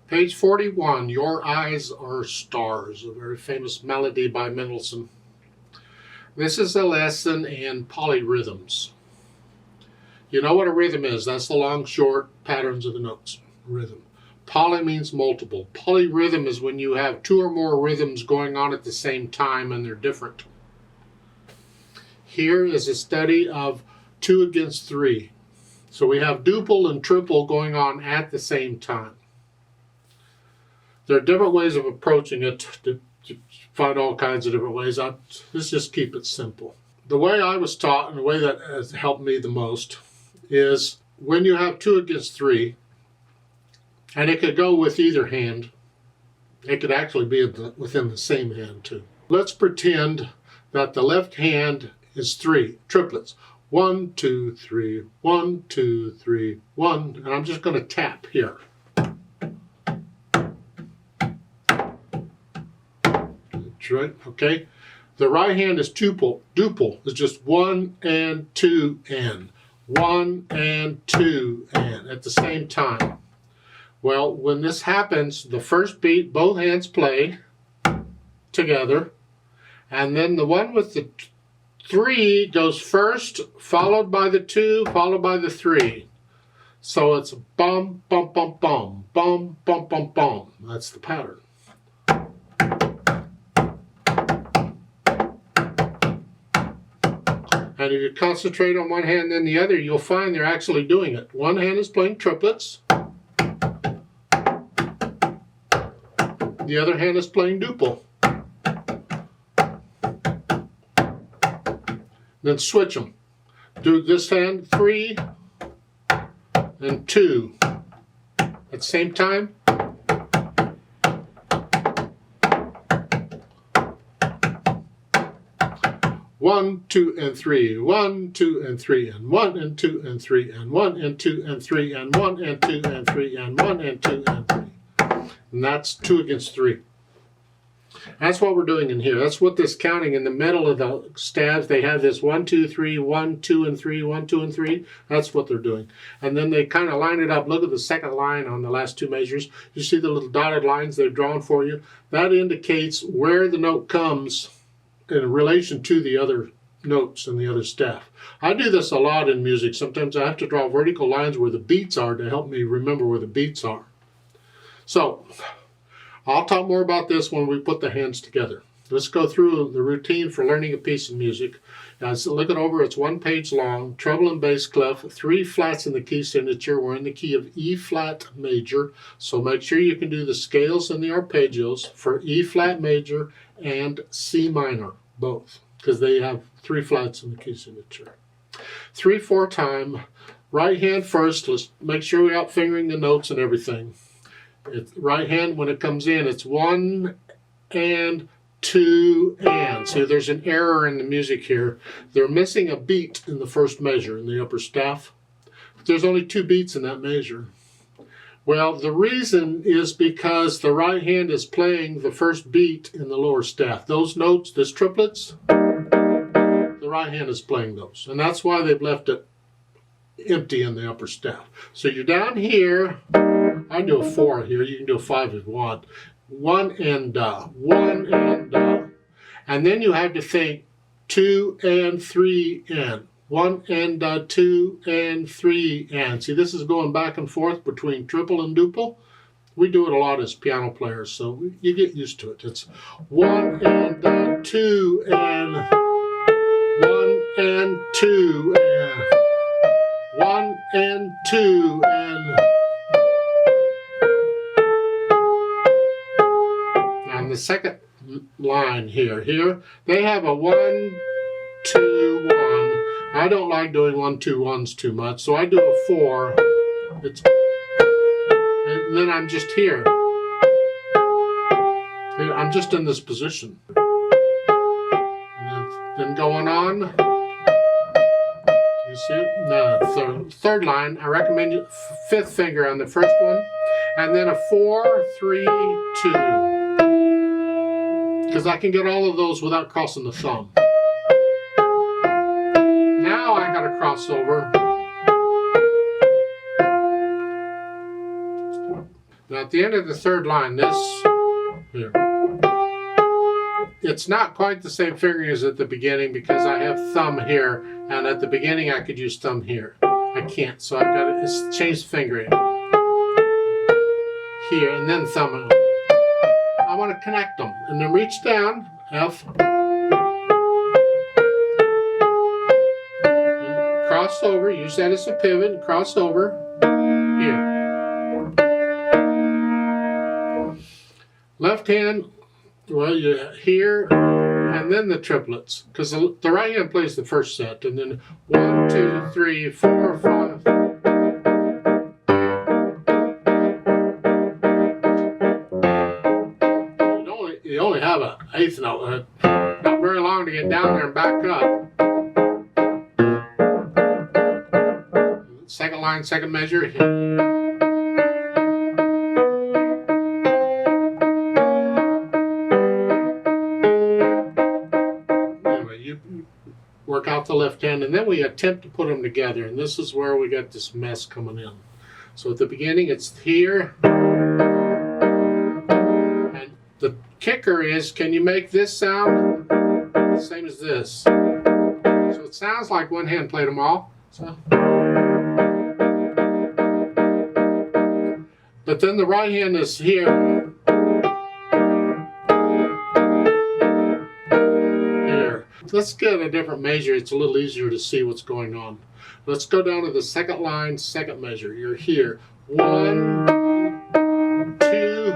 Page 41, Your Eyes Are Stars, a very famous melody by Mendelssohn. This is a lesson in polyrhythms. You know what a rhythm is? That's the long, short patterns of the notes. Rhythm. Poly means multiple. Polyrhythm is when you have two or more rhythms going on at the same time and they're different. Here is a study of 2 against 3. So we have duple and triple going on at the same time. There are different ways of approaching it to find all kinds of different ways. Let's just keep it simple. The way I was taught and the way that has helped me the most is when you have 2 against 3, and it could go with either hand. It could actually be within the same hand too. Let's pretend that the left hand is 3 triplets. 1, 2, 3, 1, 2, 3, 1, and I'm just going to tap here. Right, okay. The right hand is duple. Duple is just 1 and 2 and 1 and 2 and at the same time. Well, when this happens, the first beat, both hands play together, and then the one with the 3 goes first, followed by the 2, followed by the 3. So it's bum, bum, bum, bum, bum, bum, bum, bum. That's the pattern. And if you concentrate on one hand and the other, you'll find they're actually doing it. One hand is playing triplets. The other hand is playing duple. Then switch them. Do this hand 3 and 2 at the same time. One, 2, and 3. 1, 2, and 3, and 1, and 2, and 3, and 1, and 2, and 3, and 1, and 2, and 3, and 1, and 2, and 3. And that's 2 against 3. That's what we're doing in here. That's what this counting in the middle of the stabs. They have this 1, 2, 3, 1, 2, and 3, 1, 2, and 3. That's what they're doing. And then they kind of line it up. Look at the second line on the last 2 measures. You see the little dotted lines they've drawn for you? That indicates where the note comes in relation to the other notes and the other staff. I do this a lot in music. Sometimes I have to draw vertical lines where the beats are to help me remember where the beats are. So I'll talk more about this when we put the hands together. Let's go through the routine for learning a piece of music. So look it over. It's 1 page long. Treble and bass clef. 3 flats in the key signature. We're in the key of E flat major. So make sure you can do the scales and the arpeggios for E flat major and C minor, both, because they have 3 flats in the key signature. 3/4 time. Right hand first. Let's make sure we're out fingering the notes and everything. It's right hand, when it comes in, it's 1 and 2 and. See, there's an error in the music here. They're missing a beat in the first measure in the upper staff. There's only 2 beats in that measure. Well, the reason is because the right hand is playing the first beat in the lower staff. Those notes, those triplets, the right hand is playing those. And that's why they've left it empty in the upper staff. So you're down here. I can do a 4 here. You can do a 5 if you want. 1 and 1 and and then you have to think 2 and 3 and 1 and 2 and 3 and. See, this is going back and forth between triple and duple. We do it a lot as piano players, so you get used to it. It's 1 and 2 and 1 and 2 and 1 and 2 and. And the second line here, they have a 1, 2, 1. I don't like doing 1, 2, 1s too much, so I do a 4. And then I'm just here. I'm just in this position. And then going on. You see it? No, third line, I recommend you 5th finger on the first one, and then a 4, 3, 2. Because I can get all of those without crossing the thumb. Now I got to cross over. Now at the end of the third line, this here, it's not quite the same fingering as at the beginning because I have thumb here, and at the beginning I could use thumb here. I can't, so I've got to change the fingering here and then thumb. I want to connect them, and then reach down, F, and cross over. Use that as a pivot and cross over here. Left hand, well, you here, and then the triplets, because the right hand plays the first set, and then 1, 2, 3, 4, 5. You only have an eighth note, not very long to get down there and back up. Second line, second measure. Work out the left hand, and then we attempt to put them together, and this is where we got this mess coming in. So at the beginning it's here, and the kicker is, can you make this sound the same as this? So it sounds like one hand played them all. So. But then the right hand is here. Let's get a different measure. It's a little easier to see what's going on. Let's go down to the second line, second measure. You're here. 1, 2.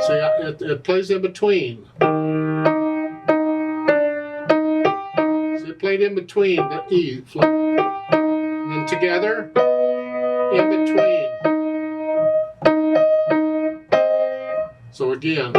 See, it plays in between. See, it played in between the E. And then together, in between. So again.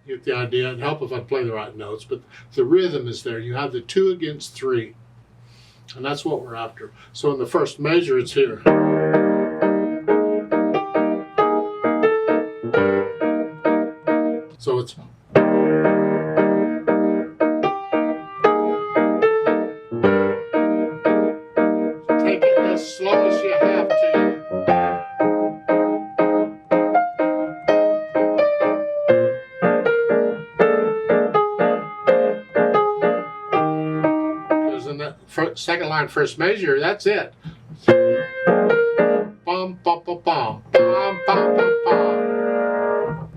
Get the idea. It'd help if I play the right notes, but the rhythm is there. You have the 2 against 3. And that's what we're after. So in the first measure, it's here. So it's take it as slow as you have to. Second line, first measure, that's it. Bum, bum, bum, bum, bum, bum, bum, bum.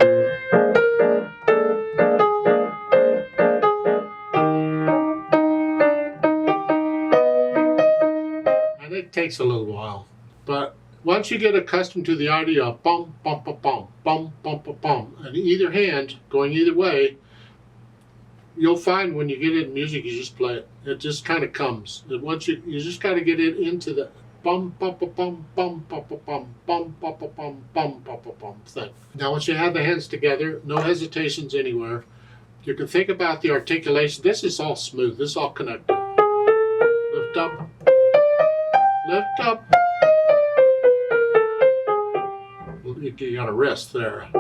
And it takes a little while. But once you get accustomed to the idea of bum, bum, bum, bum, bum, bum, bum, bum, and either hand going either way, you'll find when you get it in music, you just play it. It just kind of comes. Once you just got to get it into the bum bum bum bum bum bum bum bum bum bum bum bum bum bum thing. Now, once you have the hands together, no hesitations anywhere. You can think about the articulation. This is all smooth. This is all connected. Lift up, lift up. You got to rest there.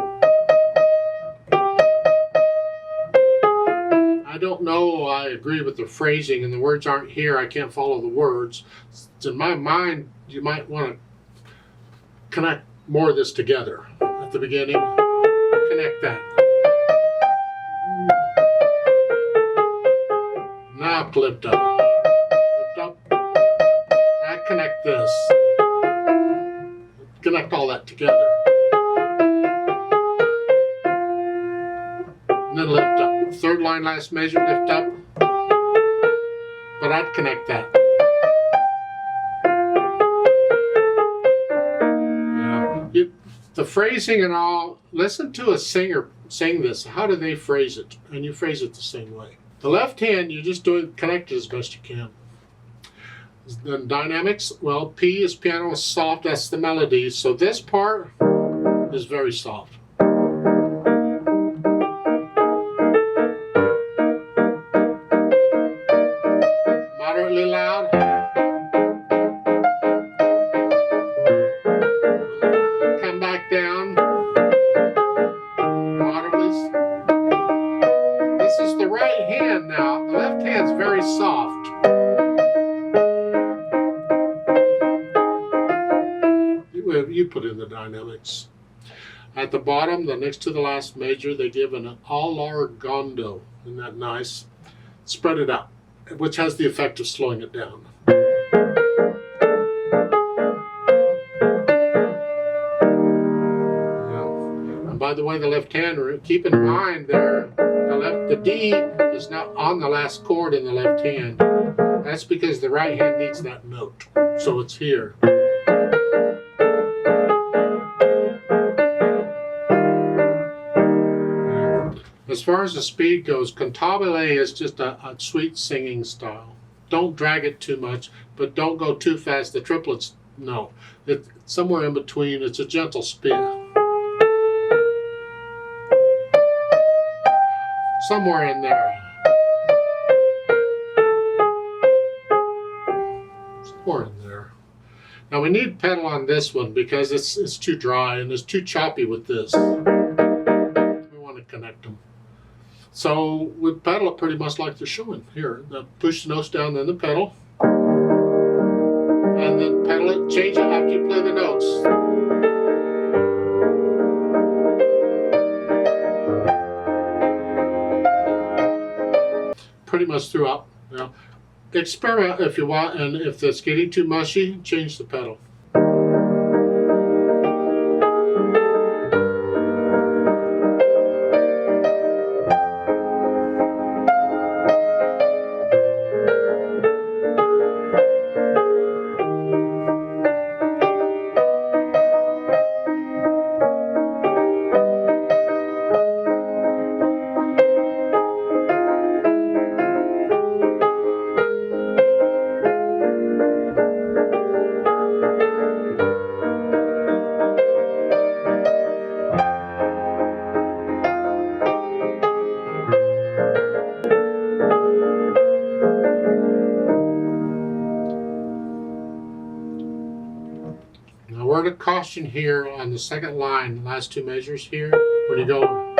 I don't know, I agree with the phrasing, and the words aren't here. I can't follow the words. In my mind, you might want to connect more of this together. At the beginning, connect that. Now lift up. Lift up. Now connect this. Connect all that together. And then lift up. Third line, last measure, lift up. But I'd connect that. Yeah. The phrasing and all, listen to a singer sing this. How do they phrase it? And you phrase it the same way. The left hand, you just do it, connect it as best you can. Then dynamics, well, P is piano is soft, that's the melody. So this part is very soft. hand now, the left hand's very soft. You put in the dynamics. At the bottom, the next to the last major, they give an allargando. Isn't that nice? Spread it out, which has the effect of slowing it down. Yeah. And by the way, the left hand, keep in mind there, the D is not on the last chord in the left hand. That's because the right hand needs that note. So it's here. As far as the speed goes, cantabile is just a sweet singing style. Don't drag it too much, but don't go too fast. The triplets, no. It's somewhere in between. It's a gentle speed. Somewhere in there. Somewhere in there. Now we need pedal on this one because it's too dry and it's too choppy with this. We want to connect them. So we pedal it pretty much like they're showing here. Push the notes down, then the pedal. And then pedal it, change it after you play the notes. Pretty much throughout. You know. Experiment if you want, and if it's getting too mushy, change the pedal. Word of caution here on the second line, last two measures here, when you go,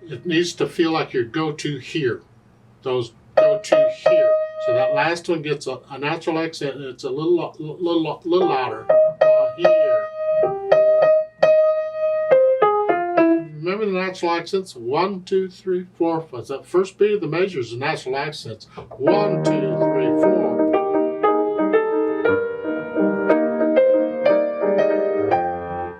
it needs to feel like your go-to here. Those go-to here. So that last one gets a natural accent and it's a little louder. Here. Remember the natural accents? 1, 2, 3, 4, 5. That first beat of the measure is the natural accents. 1, 2, 3, 4.